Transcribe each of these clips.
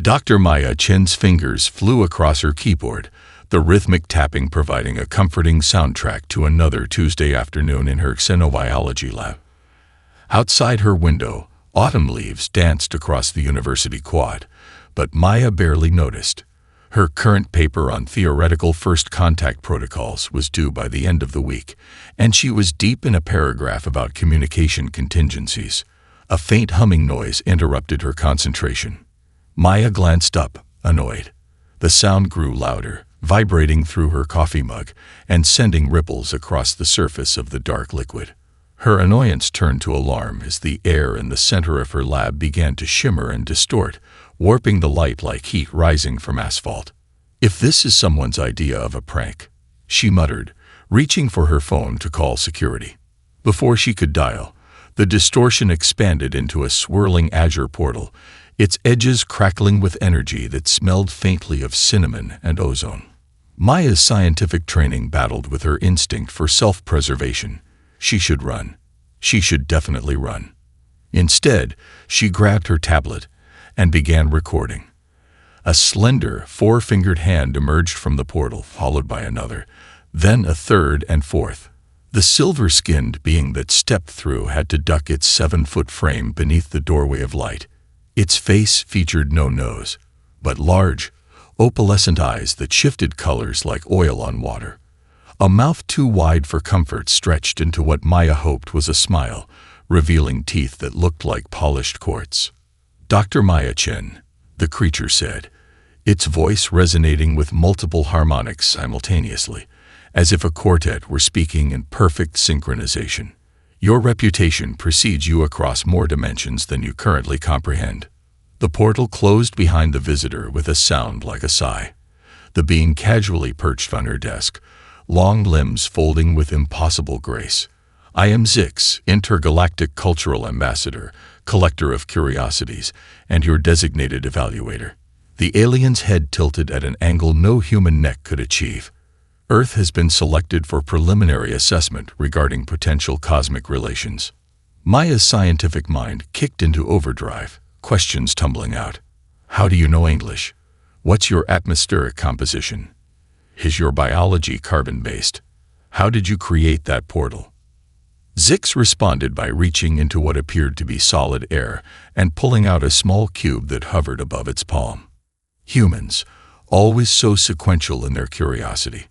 Dr. Maya Chen's fingers flew across her keyboard, the rhythmic tapping providing a comforting soundtrack to another Tuesday afternoon in her xenobiology lab. Outside her window, autumn leaves danced across the university quad, but Maya barely noticed. Her current paper on theoretical first contact protocols was due by the end of the week, and she was deep in a paragraph about communication contingencies. A faint humming noise interrupted her concentration. Maya glanced up, annoyed. The sound grew louder, vibrating through her coffee mug and sending ripples across the surface of the dark liquid. Her annoyance turned to alarm as the air in the center of her lab began to shimmer and distort, warping the light like heat rising from asphalt. "If this is someone's idea of a prank," she muttered, reaching for her phone to call security. Before she could dial, the distortion expanded into a swirling azure portal, its edges crackling with energy that smelled faintly of cinnamon and ozone. Maya's scientific training battled with her instinct for self-preservation. She should run. She should definitely run. Instead, she grabbed her tablet and began recording. A slender, four-fingered hand emerged from the portal, followed by another, then a third and fourth. The silver-skinned being that stepped through had to duck its 7-foot frame beneath the doorway of light. Its face featured no nose, but large, opalescent eyes that shifted colors like oil on water. A mouth too wide for comfort stretched into what Maya hoped was a smile, revealing teeth that looked like polished quartz. "Dr. Maya Chen," the creature said, its voice resonating with multiple harmonics simultaneously, as if a quartet were speaking in perfect synchronization. "Your reputation precedes you across more dimensions than you currently comprehend." The portal closed behind the visitor with a sound like a sigh. The being casually perched on her desk, long limbs folding with impossible grace. "I am Zix, intergalactic cultural ambassador, collector of curiosities, and your designated evaluator." The alien's head tilted at an angle no human neck could achieve. "Earth has been selected for preliminary assessment regarding potential cosmic relations." Maya's scientific mind kicked into overdrive, questions tumbling out. "How do you know English? What's your atmospheric composition? Is your biology carbon-based? How did you create that portal?" Zix responded by reaching into what appeared to be solid air and pulling out a small cube that hovered above its palm. Humans, always so sequential in their curiosity.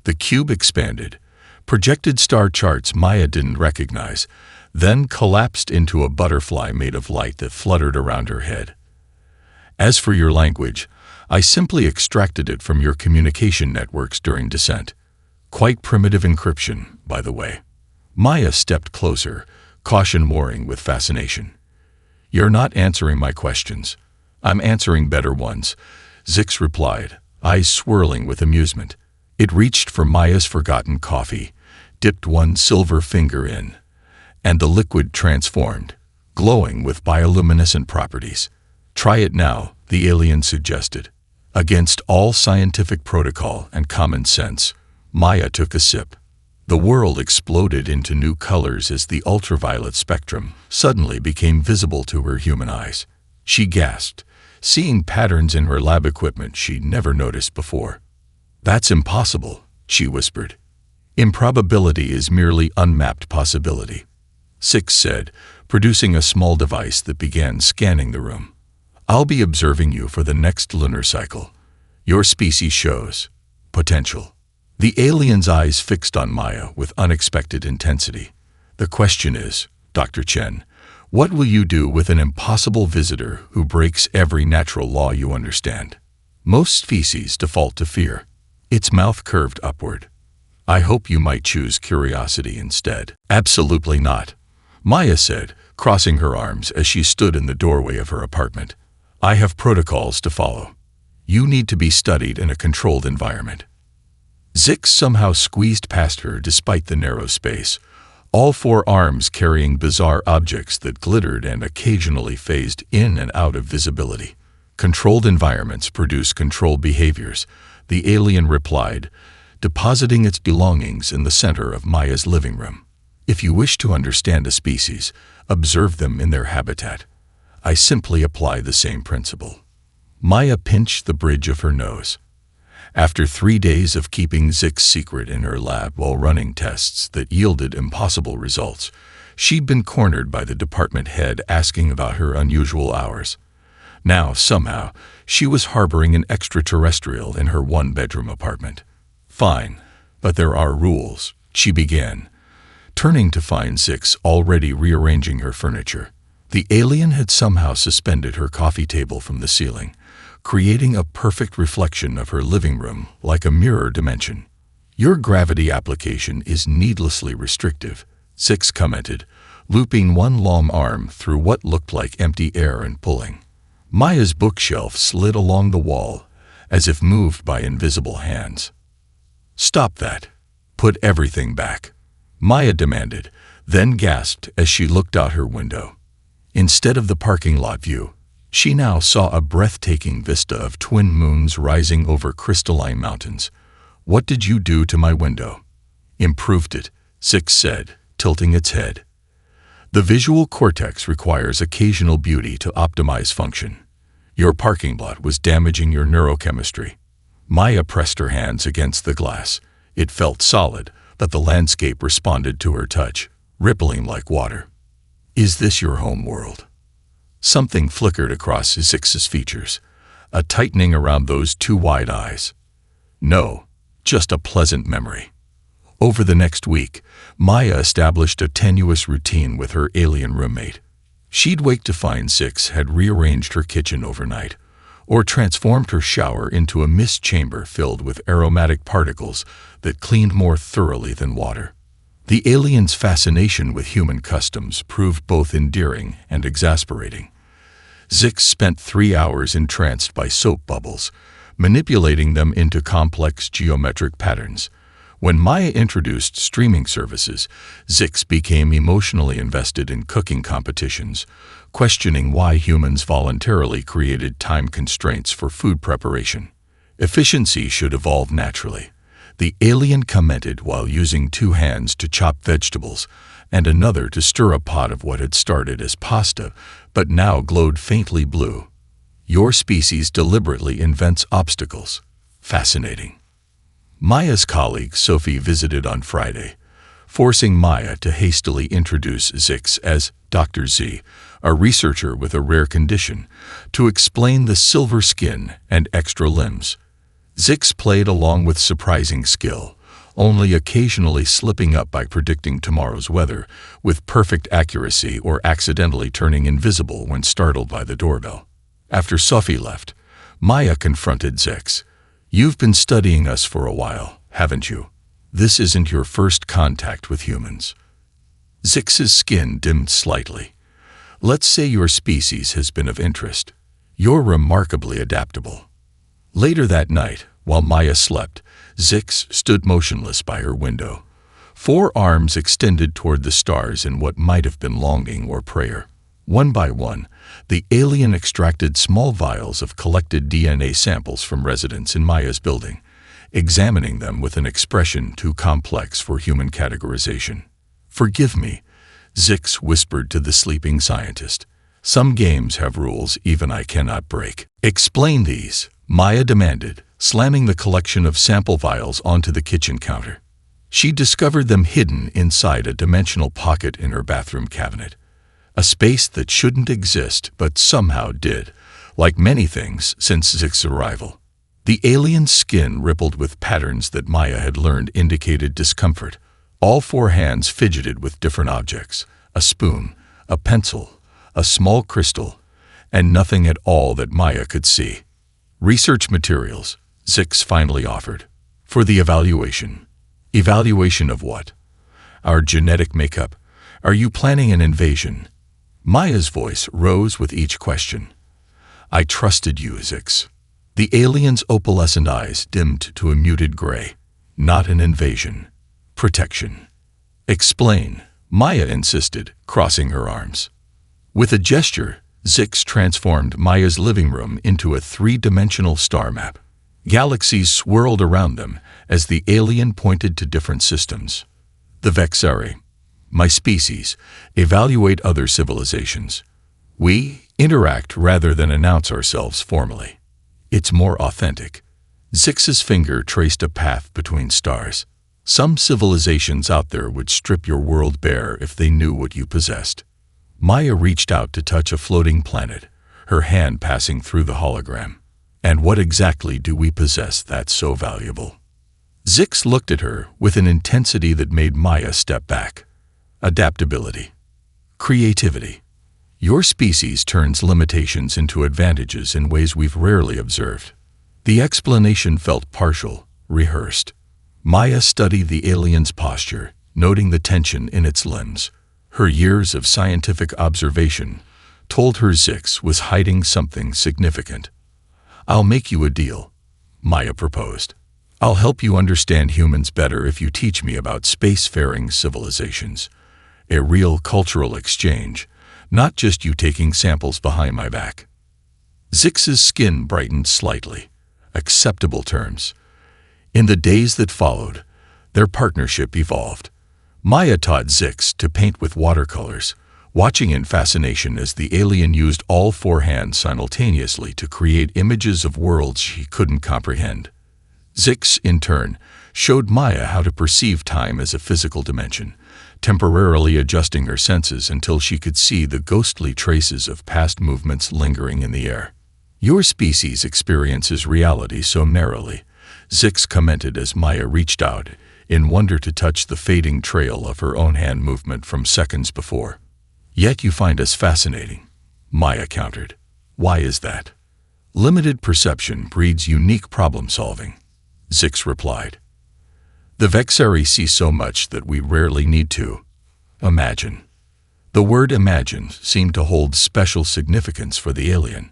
The cube expanded, projected star charts Maya didn't recognize, then collapsed into a butterfly made of light that fluttered around her head. "As for your language, I simply extracted it from your communication networks during descent. Quite primitive encryption, by the way." Maya stepped closer, caution warring with fascination. "You're not answering my questions. I'm answering better ones," Zix replied, eyes swirling with amusement. It reached for Maya's forgotten coffee, dipped one silver finger in, and the liquid transformed, glowing with bioluminescent properties. "Try it now," the alien suggested. Against all scientific protocol and common sense, Maya took a sip. The world exploded into new colors as the ultraviolet spectrum suddenly became visible to her human eyes. She gasped, seeing patterns in her lab equipment she'd never noticed before. "That's impossible," she whispered. "Improbability is merely unmapped possibility," Zix said, producing a small device that began scanning the room. "I'll be observing you for the next lunar cycle. Your species shows potential." The alien's eyes fixed on Maya with unexpected intensity. "The question is, Dr. Chen, what will you do with an impossible visitor who breaks every natural law you understand?" Most species default to fear. Its mouth curved upward. "I hope you might choose curiosity instead." "Absolutely not," Maya said, crossing her arms as she stood in the doorway of her apartment. "I have protocols to follow. You need to be studied in a controlled environment." Zix somehow squeezed past her despite the narrow space, all four arms carrying bizarre objects that glittered and occasionally phased in and out of visibility. "Controlled environments produce controlled behaviors," the alien replied, depositing its belongings in the center of Maya's living room. "If you wish to understand a species, observe them in their habitat. I simply apply the same principle." Maya pinched the bridge of her nose. After 3 days of keeping Zix's secret in her lab while running tests that yielded impossible results, she'd been cornered by the department head asking about her unusual hours. Now, somehow, she was harboring an extraterrestrial in her one-bedroom apartment. "Fine, but there are rules," she began, turning to find Zix already rearranging her furniture. The alien had somehow suspended her coffee table from the ceiling, creating a perfect reflection of her living room like a mirror dimension. "Your gravity application is needlessly restrictive," Zix commented, looping one long arm through what looked like empty air and pulling. Maya's bookshelf slid along the wall, as if moved by invisible hands. "Stop that. Put everything back," Maya demanded, then gasped as she looked out her window. Instead of the parking lot view, she now saw a breathtaking vista of twin moons rising over crystalline mountains. "What did you do to my window?" "Improved it," Zix said, tilting its head. "The visual cortex requires occasional beauty to optimize function. Your parking lot was damaging your neurochemistry." Maya pressed her hands against the glass. It felt solid, but the landscape responded to her touch, rippling like water. "Is this your home world?" Something flickered across Zix's features, a tightening around those two wide eyes. "No, just a pleasant memory." Over the next week, Maya established a tenuous routine with her alien roommate. She'd wake to find Zix had rearranged her kitchen overnight, or transformed her shower into a mist chamber filled with aromatic particles that cleaned more thoroughly than water. The alien's fascination with human customs proved both endearing and exasperating. Zix spent 3 hours entranced by soap bubbles, manipulating them into complex geometric patterns. When Maya introduced streaming services, Zix became emotionally invested in cooking competitions, questioning why humans voluntarily created time constraints for food preparation. "Efficiency should evolve naturally," the alien commented while using 2 hands to chop vegetables and another to stir a pot of what had started as pasta but now glowed faintly blue. "Your species deliberately invents obstacles." "Fascinating." Maya's colleague Sophie visited on Friday, forcing Maya to hastily introduce Zix as Dr. Z, a researcher with a rare condition, to explain the silver skin and extra limbs. Zix played along with surprising skill, only occasionally slipping up by predicting tomorrow's weather with perfect accuracy or accidentally turning invisible when startled by the doorbell. After Sophie left, Maya confronted Zix. "You've been studying us for a while, haven't you? This isn't your first contact with humans." Zix's skin dimmed slightly. "Let's say your species has been of interest. You're remarkably adaptable." Later that night, while Maya slept, Zix stood motionless by her window, 4 arms extended toward the stars in what might have been longing or prayer. One by one, the alien extracted small vials of collected DNA samples from residents in Maya's building, examining them with an expression too complex for human categorization. "Forgive me," Zix whispered to the sleeping scientist. "Some games have rules even I cannot break." "Explain these," Maya demanded, slamming the collection of sample vials onto the kitchen counter. She discovered them hidden inside a dimensional pocket in her bathroom cabinet, a space that shouldn't exist but somehow did, like many things since Zix's arrival. The alien's skin rippled with patterns that Maya had learned indicated discomfort. All 4 hands fidgeted with different objects: a spoon, a pencil, a small crystal, and nothing at all that Maya could see. "Research materials," Zix finally offered. "For the evaluation." "Evaluation of what?" "Our genetic makeup. Are you planning an invasion?" Maya's voice rose with each question. "I trusted you, Zix." The alien's opalescent eyes dimmed to a muted gray. "Not an invasion. Protection." "Explain," Maya insisted, crossing her arms. With a gesture, Zix transformed Maya's living room into a 3-dimensional star map. Galaxies swirled around them as the alien pointed to different systems. "The Vexari, my species, evaluate other civilizations. We interact rather than announce ourselves formally." It's more authentic. Zix's finger traced a path between stars. Some civilizations out there would strip your world bare if they knew what you possessed. Maya reached out to touch a floating planet, her hand passing through the hologram. And what exactly do we possess that's so valuable? Zix looked at her with an intensity that made Maya step back. Adaptability. Creativity. Your species turns limitations into advantages in ways we've rarely observed. The explanation felt partial, rehearsed. Maya studied the alien's posture, noting the tension in its limbs. Her years of scientific observation told her Zix was hiding something significant. "I'll make you a deal," Maya proposed. "I'll help you understand humans better if you teach me about spacefaring civilizations. A real cultural exchange, not just you taking samples behind my back." Zix's skin brightened slightly. Acceptable terms. In the days that followed, their partnership evolved. Maya taught Zix to paint with watercolors, watching in fascination as the alien used all four hands simultaneously to create images of worlds she couldn't comprehend. Zix, in turn, showed Maya how to perceive time as a physical dimension, temporarily adjusting her senses until she could see the ghostly traces of past movements lingering in the air. "Your species experiences reality so narrowly," Zix commented as Maya reached out, in wonder to touch the fading trail of her own hand movement from seconds before. "Yet you find us fascinating," Maya countered. "Why is that?" "Limited perception breeds unique problem-solving," Zix replied. "The Vexari see so much that we rarely need to imagine." The word imagine seemed to hold special significance for the alien.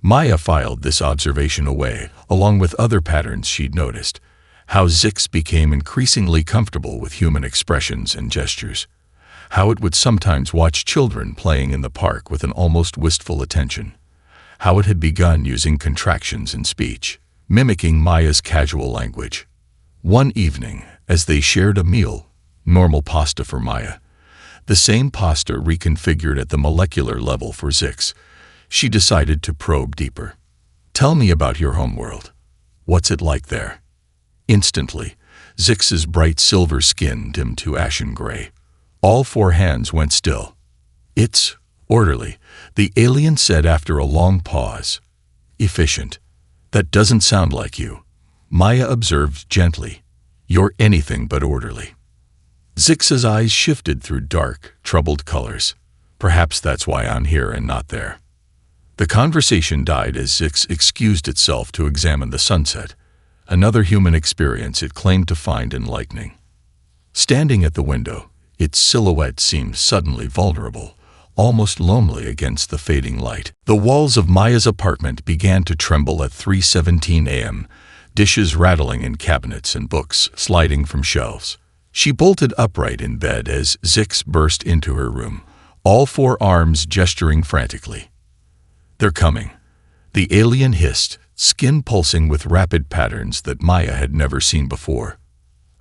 Maya filed this observation away, along with other patterns she'd noticed. How Zix became increasingly comfortable with human expressions and gestures. How it would sometimes watch children playing in the park with an almost wistful attention. How it had begun using contractions in speech, mimicking Maya's casual language. One evening, as they shared a meal, normal pasta for Maya, the same pasta reconfigured at the molecular level for Zix, she decided to probe deeper. "Tell me about your homeworld. What's it like there?" Instantly, Zix's bright silver skin dimmed to ashen gray. All four hands went still. "It's orderly," the alien said after a long pause. "Efficient. That doesn't sound like you," Maya observed gently. "You're anything but orderly." Zix's eyes shifted through dark, troubled colors. "Perhaps that's why I'm here and not there." The conversation died as Zix excused itself to examine the sunset, another human experience it claimed to find enlightening. Standing at the window, its silhouette seemed suddenly vulnerable, almost lonely against the fading light. The walls of Maya's apartment began to tremble at 3:17 a.m., dishes rattling in cabinets and books sliding from shelves. She bolted upright in bed as Zix burst into her room, all four arms gesturing frantically. "They're coming," the alien hissed, skin pulsing with rapid patterns that Maya had never seen before.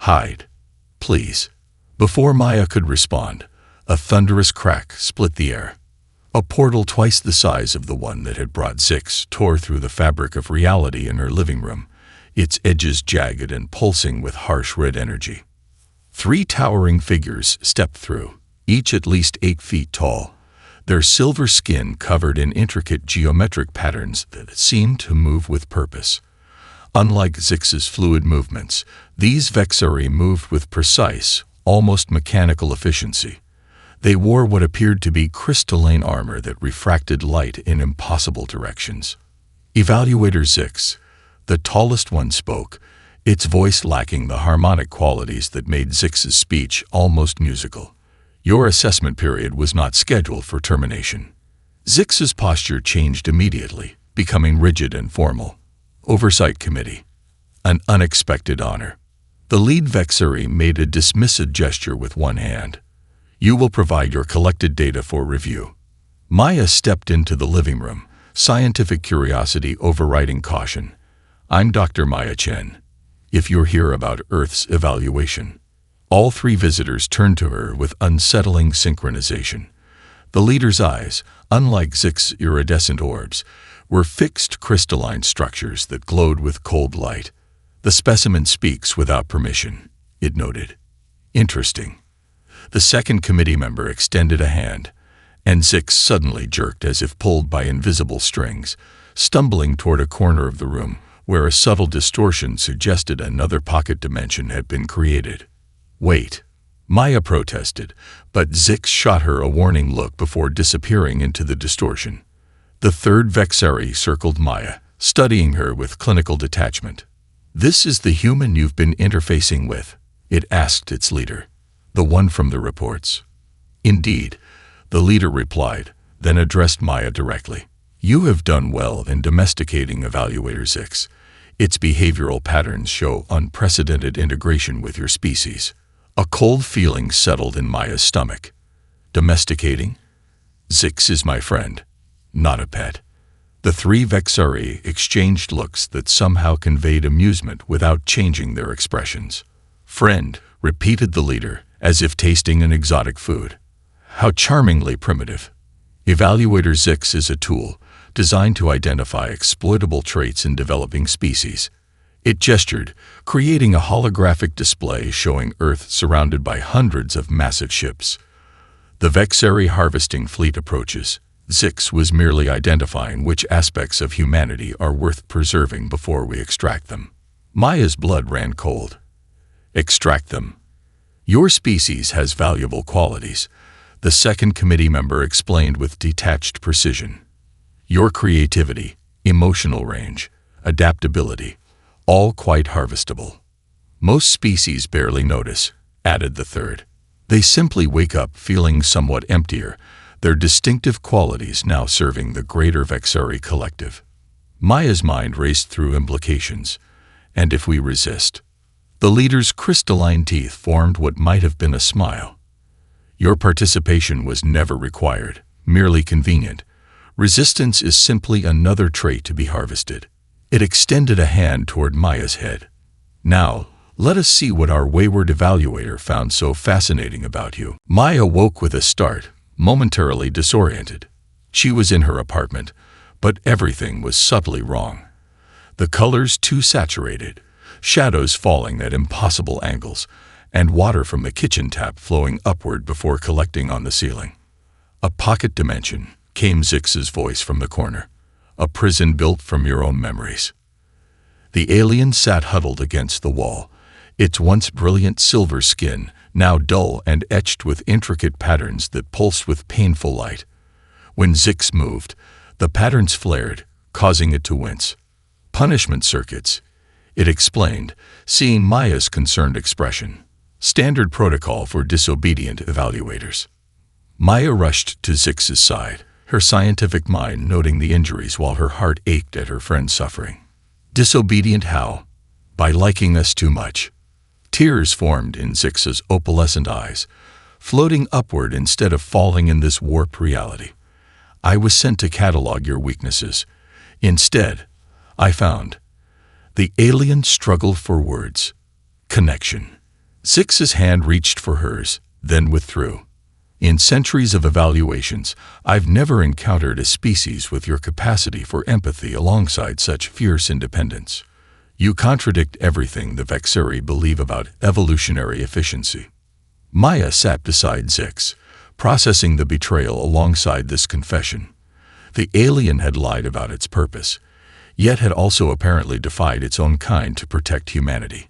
"Hide, please." Before Maya could respond, a thunderous crack split the air. A portal twice the size of the one that had brought Zix tore through the fabric of reality in her living room, its edges jagged and pulsing with harsh red energy. Three towering figures stepped through, each at least 8 feet tall, their silver skin covered in intricate geometric patterns that seemed to move with purpose. Unlike Zix's fluid movements, these Vexari moved with precise, almost mechanical efficiency. They wore what appeared to be crystalline armor that refracted light in impossible directions. Evaluator Zix, the tallest one, spoke, its voice lacking the harmonic qualities that made Zix's speech almost musical. "Your assessment period was not scheduled for termination." Zix's posture changed immediately, becoming rigid and formal. "Oversight Committee. An unexpected honor." The lead Vexari made a dismissive gesture with one hand. "You will provide your collected data for review." Maya stepped into the living room, scientific curiosity overriding caution. "I'm Dr. Maya Chen. If you're here about Earth's evaluation." All three visitors turned to her with unsettling synchronization. The leader's eyes, unlike Zix's iridescent orbs, were fixed crystalline structures that glowed with cold light. "The specimen speaks without permission," it noted. "Interesting." The second committee member extended a hand, and Zix suddenly jerked as if pulled by invisible strings, stumbling toward a corner of the room where a subtle distortion suggested another pocket dimension had been created. "Wait," Maya protested, but Zix shot her a warning look before disappearing into the distortion. The third Vexari circled Maya, studying her with clinical detachment. "This is the human you've been interfacing with?" it asked its leader. "The one from the reports." "Indeed," the leader replied, then addressed Maya directly. "You have done well in domesticating Evaluator Zix. Its behavioral patterns show unprecedented integration with your species." A cold feeling settled in Maya's stomach. Domesticating? Zix is my friend, not a pet. The three Vexari exchanged looks that somehow conveyed amusement without changing their expressions. "Friend," repeated the leader, as if tasting an exotic food. "How charmingly primitive." Evaluator Zix is a tool designed to identify exploitable traits in developing species. It gestured, creating a holographic display showing Earth surrounded by hundreds of massive ships. The Vexari harvesting fleet approaches. Zix was merely identifying which aspects of humanity are worth preserving before we extract them. Maya's blood ran cold. "Extract them. Your species has valuable qualities," the second committee member explained with detached precision. "Your creativity, emotional range, adaptability, all quite harvestable. Most species barely notice," added the third. "They simply wake up feeling somewhat emptier, their distinctive qualities now serving the greater Vexari collective." Maya's mind raced through implications. "And if we resist?" The leader's crystalline teeth formed what might have been a smile. "Your participation was never required, merely convenient. Resistance is simply another trait to be harvested." It extended a hand toward Maya's head. "Now, let us see what our wayward evaluator found so fascinating about you." Maya woke with a start, momentarily disoriented. She was in her apartment, but everything was subtly wrong. The colors too saturated, shadows falling at impossible angles, and water from the kitchen tap flowing upward before collecting on the ceiling. "A pocket dimension," came Zix's voice from the corner. "A prison built from your own memories." The alien sat huddled against the wall, its once brilliant silver skin now dull and etched with intricate patterns that pulsed with painful light. When Zix moved, the patterns flared, causing it to wince. "Punishment circuits," it explained, seeing Maya's concerned expression. "Standard protocol for disobedient evaluators." Maya rushed to Zix's side, her scientific mind noting the injuries while her heart ached at her friend's suffering. "Disobedient how?" "By liking us too much." Tears formed in Zix's opalescent eyes, floating upward instead of falling in this warped reality. "I was sent to catalog your weaknesses. Instead, I found..." The alien struggled for words. "Connection." Zix's hand reached for hers, then withdrew. "In centuries of evaluations, I've never encountered a species with your capacity for empathy alongside such fierce independence. You contradict everything the Vexari believe about evolutionary efficiency." Maya sat beside Zix, processing the betrayal alongside this confession. The alien had lied about its purpose, yet had also apparently defied its own kind to protect humanity.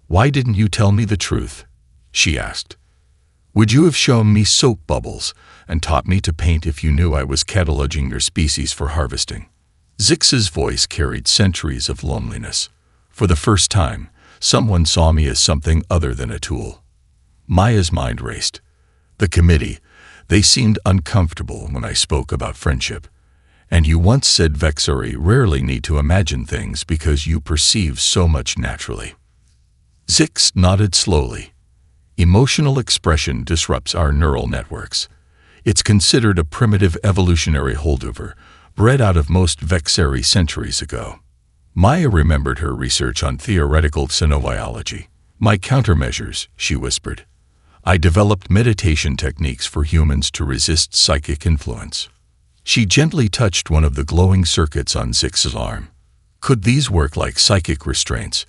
"Why didn't you tell me the truth?" she asked. "Would you have shown me soap bubbles and taught me to paint if you knew I was cataloging your species for harvesting?" Zix's voice carried centuries of loneliness. "For the first time, someone saw me as something other than a tool." Maya's mind raced. "The committee, they seemed uncomfortable when I spoke about friendship. And you once said Vexari rarely need to imagine things because you perceive so much naturally." Zix nodded slowly. "Emotional expression disrupts our neural networks. It's considered a primitive evolutionary holdover, bred out of most Vexari centuries ago." Maya remembered her research on theoretical xenobiology. "My countermeasures," she whispered. "I developed meditation techniques for humans to resist psychic influence." She gently touched one of the glowing circuits on Zix's arm. Could these work like psychic restraints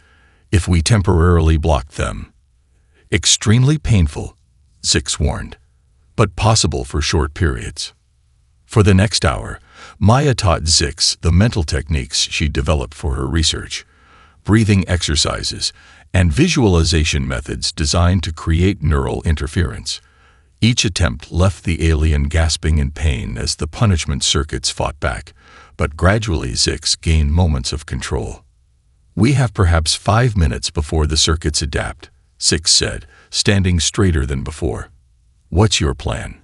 if we temporarily blocked them? Extremely painful, Zix warned, but possible for short periods. For the next hour, Maya taught Zix the mental techniques she developed for her research, breathing exercises, and visualization methods designed to create neural interference. Each attempt left the alien gasping in pain as the punishment circuits fought back, but gradually Zix gained moments of control. "We have perhaps 5 minutes before the circuits adapt," Zix said, standing straighter than before. "What's your plan?"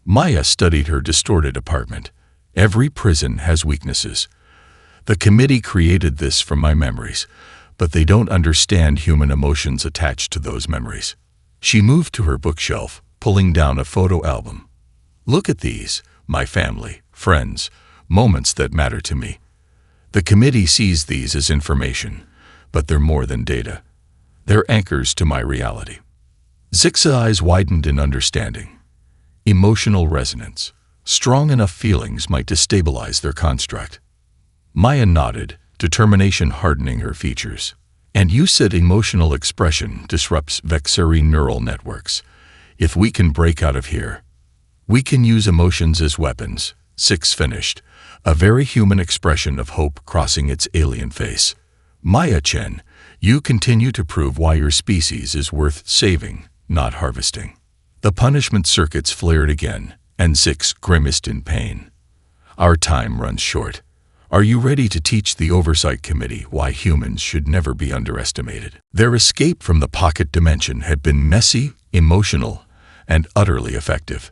Maya studied her distorted apartment. Every prison has weaknesses. The committee created this from my memories, but they don't understand human emotions attached to those memories. She moved to her bookshelf, pulling down a photo album. "Look at these, my family, friends, moments that matter to me. The committee sees these as information, but they're more than data. They're anchors to my reality." Zix's eyes widened in understanding. Emotional resonance. Strong enough feelings might destabilize their construct. Maya nodded, determination hardening her features. "And you said emotional expression disrupts vexillary neural networks. If we can break out of here, we can use emotions as weapons," Zix finished, a very human expression of hope crossing its alien face. "Maya Chen, you continue to prove why your species is worth saving, not harvesting." The punishment circuits flared again, and Zix grimaced in pain. "Our time runs short. Are you ready to teach the Oversight Committee why humans should never be underestimated?" Their escape from the pocket dimension had been messy, emotional, and utterly effective.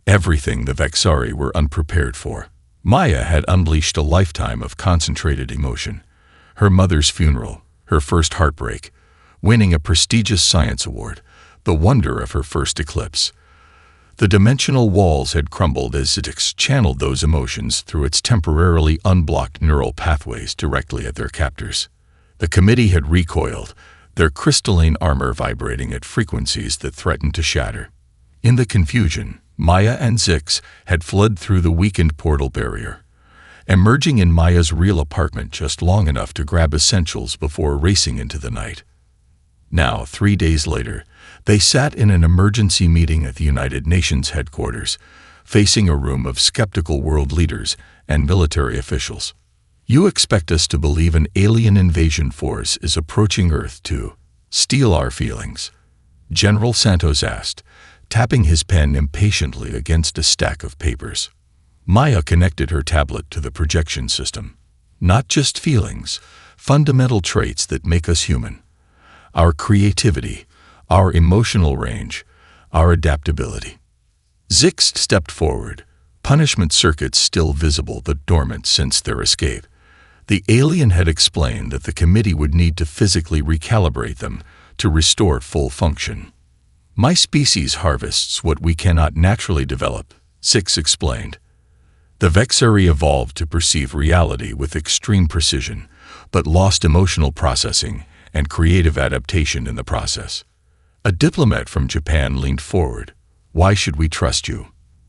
Everything the Vexari were unprepared for. Maya had unleashed a lifetime of concentrated emotion. Her mother's funeral, her first heartbreak, winning a prestigious science award, the wonder of her first eclipse. The dimensional walls had crumbled as Zix channeled those emotions through its temporarily unblocked neural pathways directly at their captors. The committee had recoiled, their crystalline armor vibrating at frequencies that threatened to shatter. In the confusion, Maya and Zix had fled through the weakened portal barrier, emerging in Maya's real apartment just long enough to grab essentials before racing into the night. Now, 3 days later, they sat in an emergency meeting at the United Nations headquarters, facing a room of skeptical world leaders and military officials. "You expect us to believe an alien invasion force is approaching Earth to steal our feelings?" General Santos asked, tapping his pen impatiently against a stack of papers. Maya connected her tablet to the projection system. "Not just feelings, fundamental traits that make us human. Our creativity, our emotional range, our adaptability." Zix stepped forward, punishment circuits still visible but dormant since their escape. The alien had explained that the committee would need to physically recalibrate them to restore full function. "My species harvests what we cannot naturally develop," Zix explained. "The Vexari evolved to perceive reality with extreme precision, but lost emotional processing and creative adaptation in the process." A diplomat from Japan leaned forward. "Why should we trust you?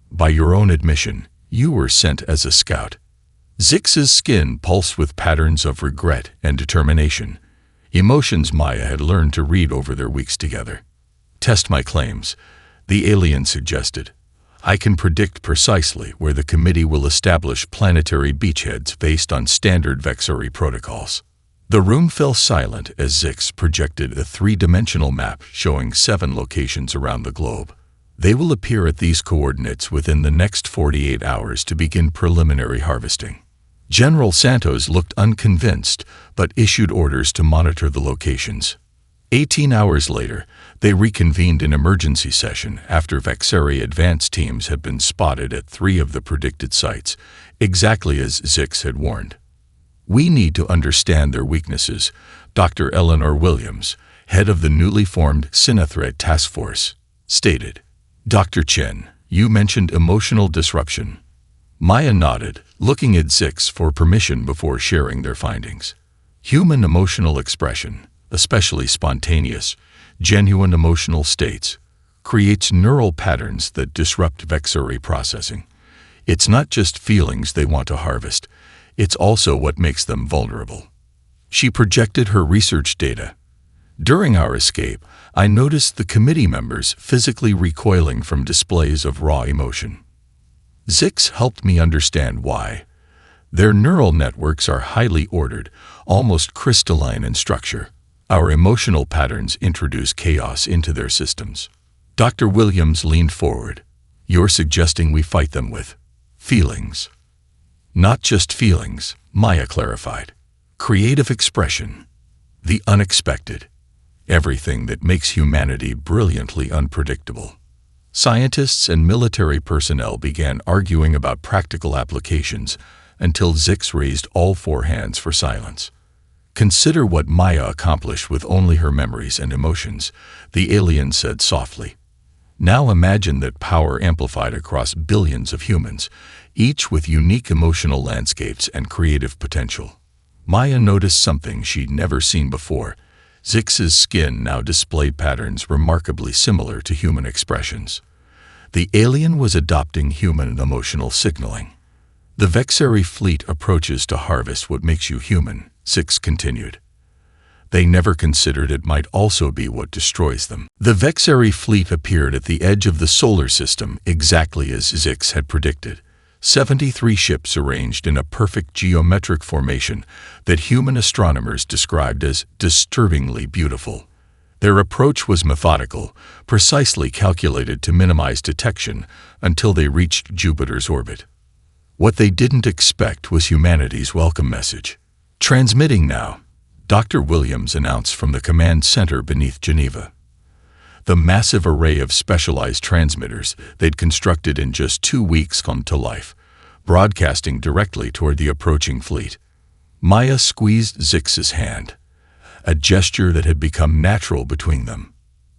By your own admission, you were sent as a scout." Zix's skin pulsed with patterns of regret and determination, emotions Maya had learned to read over their weeks together. "Test my claims," the alien suggested. "I can predict precisely where the committee will establish planetary beachheads based on standard Vexari protocols." The room fell silent as Zix projected a 3-dimensional map showing 7 locations around the globe. "They will appear at these coordinates within the next 48 hours to begin preliminary harvesting." General Santos looked unconvinced, but issued orders to monitor the locations. 18 hours later, they reconvened in emergency session after Vexari advance teams had been spotted at 3 of the predicted sites, exactly as Zix had warned. "We need to understand their weaknesses," Dr. Eleanor Williams, head of the newly formed Threat Task Force, stated. "Dr. Chen, you mentioned emotional disruption." Maya nodded, looking at Zix for permission before sharing their findings. "Human emotional expression, especially spontaneous, genuine emotional states, creates neural patterns that disrupt Vexari processing. It's not just feelings they want to harvest, it's also what makes them vulnerable. She projected her research data. During our escape, I noticed the committee members physically recoiling from displays of raw emotion. Zix helped me understand why. Their neural networks are highly ordered, almost crystalline in structure. Our emotional patterns introduce chaos into their systems. Dr. Williams leaned forward. You're suggesting we fight them with feelings. Not just feelings, Maya clarified. Creative expression. The unexpected. Everything that makes humanity brilliantly unpredictable. Scientists and military personnel began arguing about practical applications until Zix raised all four hands for silence. Consider what Maya accomplished with only her memories and emotions, the alien said softly. Now imagine that power amplified across billions of humans, each with unique emotional landscapes and creative potential. Maya noticed something she'd never seen before. Zix's skin now displayed patterns remarkably similar to human expressions. The alien was adopting human emotional signaling. The Vexari fleet approaches to harvest what makes you human, Zix continued. They never considered it might also be what destroys them. The Vexari fleet appeared at the edge of the solar system exactly as Zix had predicted. 73 ships arranged in a perfect geometric formation that human astronomers described as disturbingly beautiful. Their approach was methodical, precisely calculated to minimize detection until they reached Jupiter's orbit. What they didn't expect was humanity's welcome message. Transmitting now, Dr. Williams announced from the command center beneath Geneva. The massive array of specialized transmitters they'd constructed in just 2 weeks come to life, broadcasting directly toward the approaching fleet. Maya squeezed Zix's hand, a gesture that had become natural between them.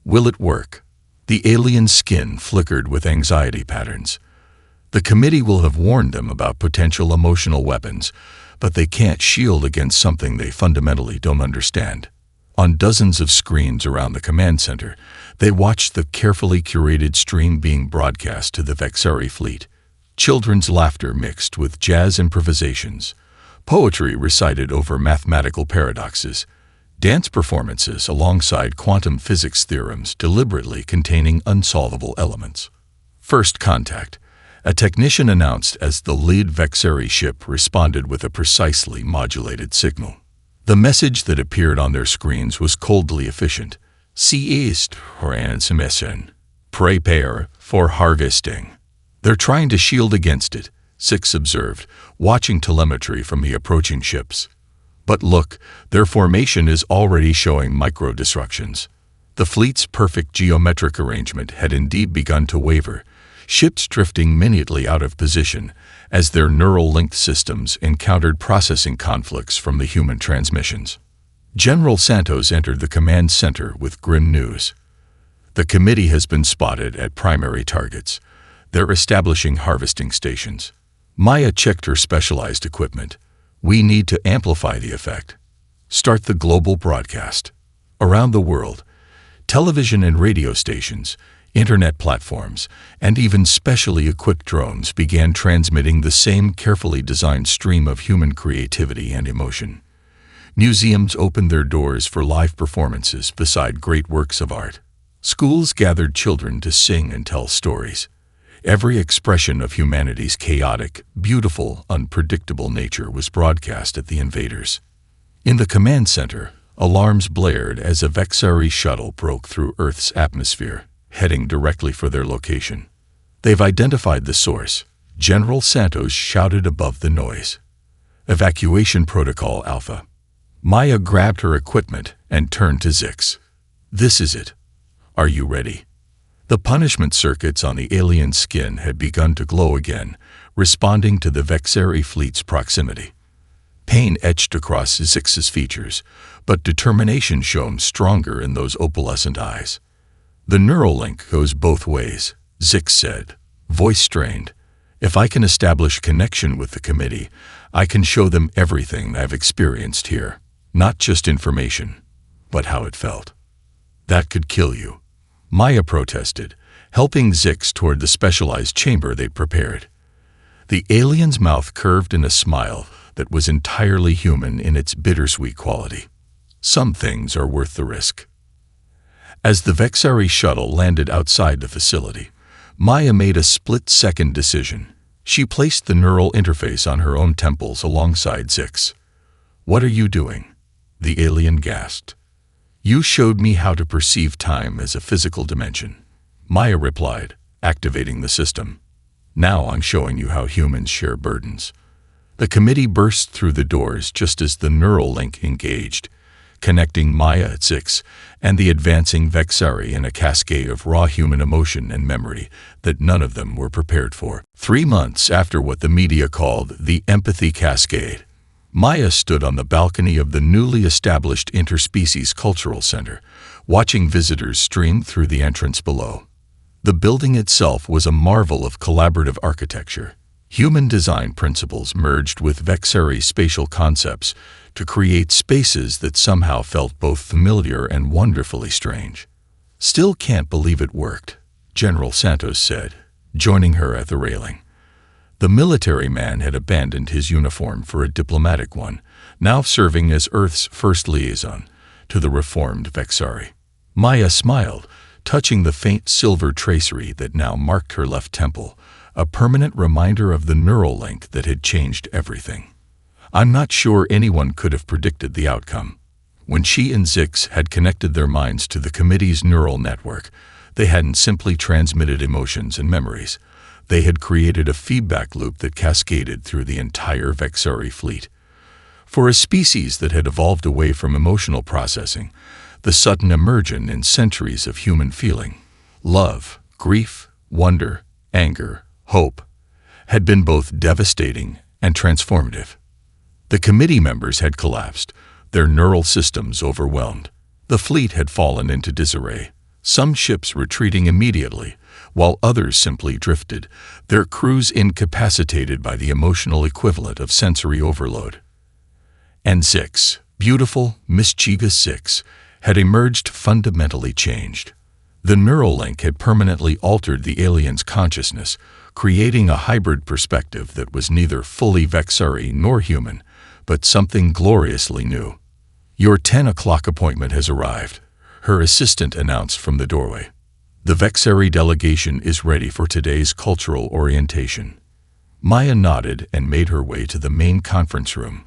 Will it work? The alien's skin flickered with anxiety patterns. The committee will have warned them about potential emotional weapons, but they can't shield against something they fundamentally don't understand. On dozens of screens around the command center, they watched the carefully curated stream being broadcast to the Vexari fleet. Children's laughter mixed with jazz improvisations, poetry recited over mathematical paradoxes, dance performances alongside quantum physics theorems deliberately containing unsolvable elements. First contact. A technician announced as the lead Vexari ship responded with a precisely modulated signal. The message that appeared on their screens was coldly efficient. Sie ist ransomessen. Prepare for harvesting. They're trying to shield against it, Zix observed, watching telemetry from the approaching ships. But look, their formation is already showing micro-disruptions. The fleet's perfect geometric arrangement had indeed begun to waver, ships drifting minutely out of position as their neural-linked systems encountered processing conflicts from the human transmissions. General Santos entered the command center with grim news. The committee has been spotted at primary targets. They're establishing harvesting stations. Maya checked her specialized equipment. We need to amplify the effect. Start the global broadcast. Around the world, television and radio stations, internet platforms, and even specially equipped drones began transmitting the same carefully designed stream of human creativity and emotion. Museums opened their doors for live performances beside great works of art. Schools gathered children to sing and tell stories. Every expression of humanity's chaotic, beautiful, unpredictable nature was broadcast at the invaders. In the command center, alarms blared as a Vexari shuttle broke through Earth's atmosphere, heading directly for their location. They've identified the source, General Santos shouted above the noise. Evacuation Protocol Alpha. Maya grabbed her equipment and turned to Zix. This is it. Are you ready? The punishment circuits on the alien skin had begun to glow again, responding to the Vexari fleet's proximity. Pain etched across Zix's features, but determination shone stronger in those opalescent eyes. The neural link goes both ways, Zix said, voice strained. If I can establish connection with the committee, I can show them everything I've experienced here. Not just information, but how it felt. That could kill you. Maya protested, helping Zix toward the specialized chamber they'd prepared. The alien's mouth curved in a smile that was entirely human in its bittersweet quality. Some things are worth the risk. As the Vexari shuttle landed outside the facility, Maya made a split-second decision. She placed the neural interface on her own temples alongside Zix. "What are you doing?" the alien gasped. "You showed me how to perceive time as a physical dimension," Maya replied, activating the system. "Now I'm showing you how humans share burdens." The committee burst through the doors just as the neural link engaged, connecting Maya, Zix, and the advancing Vexari in a cascade of raw human emotion and memory that none of them were prepared for. 3 months after what the media called the empathy cascade, Maya stood on the balcony of the newly established Interspecies Cultural Center, watching visitors stream through the entrance below. The building itself was a marvel of collaborative architecture. Human design principles merged with Vexari spatial concepts to create spaces that somehow felt both familiar and wonderfully strange. "Still can't believe it worked," General Santos said, joining her at the railing. The military man had abandoned his uniform for a diplomatic one, now serving as Earth's first liaison to the reformed Vexari. Maya smiled, touching the faint silver tracery that now marked her left temple, a permanent reminder of the neural link that had changed everything. I'm not sure anyone could have predicted the outcome. When she and Zix had connected their minds to the committee's neural network, they hadn't simply transmitted emotions and memories. They had created a feedback loop that cascaded through the entire Vexari fleet. For a species that had evolved away from emotional processing, the sudden immersion in centuries of human feeling, love, grief, wonder, anger, hope, had been both devastating and transformative. The committee members had collapsed, their neural systems overwhelmed. The fleet had fallen into disarray, some ships retreating immediately, while others simply drifted, their crews incapacitated by the emotional equivalent of sensory overload. And Zix, beautiful, mischievous Zix, had emerged fundamentally changed. The neural link had permanently altered the alien's consciousness, creating a hybrid perspective that was neither fully Vexari nor human, but something gloriously new. "Your 10 o'clock appointment has arrived," her assistant announced from the doorway. "The Vexari delegation is ready for today's cultural orientation." Maya nodded and made her way to the main conference room,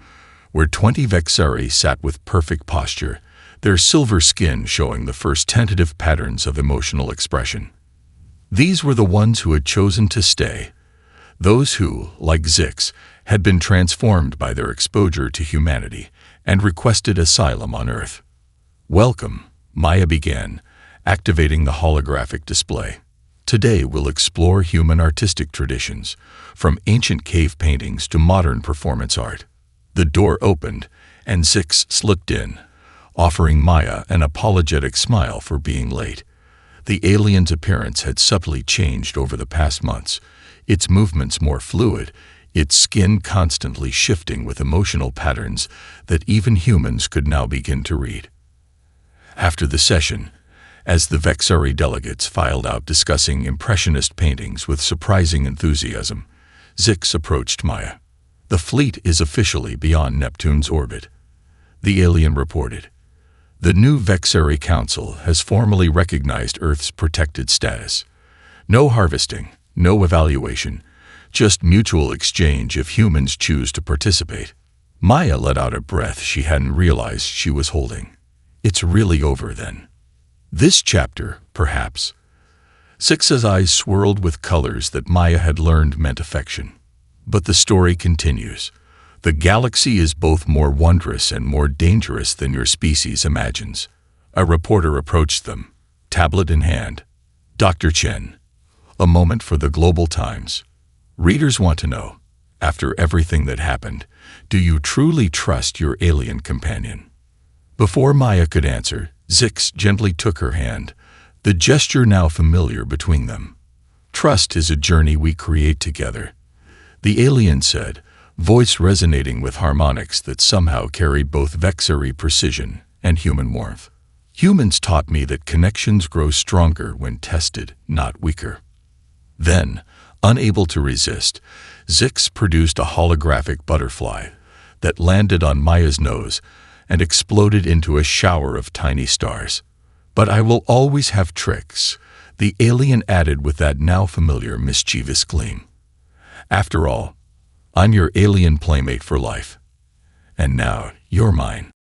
where 20 Vexari sat with perfect posture, their silver skin showing the first tentative patterns of emotional expression. These were the ones who had chosen to stay, those who, like Zix, had been transformed by their exposure to humanity and requested asylum on Earth. "Welcome," Maya began, activating the holographic display. "Today we'll explore human artistic traditions, from ancient cave paintings to modern performance art." The door opened, and Zix slipped in, offering Maya an apologetic smile for being late. The alien's appearance had subtly changed over the past months, its movements more fluid, its skin constantly shifting with emotional patterns that even humans could now begin to read. After the session, as the Vexari delegates filed out discussing impressionist paintings with surprising enthusiasm, Zix approached Maya. "The fleet is officially beyond Neptune's orbit," the alien reported. "The new Vexari Council has formally recognized Earth's protected status. No harvesting, no evaluation, just mutual exchange if humans choose to participate." Maya let out a breath she hadn't realized she was holding. It's really over then. This chapter, perhaps. Zix's eyes swirled with colors that Maya had learned meant affection. But the story continues. The galaxy is both more wondrous and more dangerous than your species imagines. A reporter approached them, tablet in hand. "Dr. Chen, a moment for the Global Times. Readers want to know, after everything that happened, do you truly trust your alien companion?" Before Maya could answer, Zix gently took her hand, the gesture now familiar between them. "Trust is a journey we create together," the alien said, voice resonating with harmonics that somehow carried both Vexari precision and human warmth. "Humans taught me that connections grow stronger when tested, not weaker." Then, unable to resist, Zix produced a holographic butterfly that landed on Maya's nose and exploded into a shower of tiny stars. "But I will always have tricks," the alien added with that now familiar mischievous gleam. "After all, I'm your alien playmate for life. And now you're mine."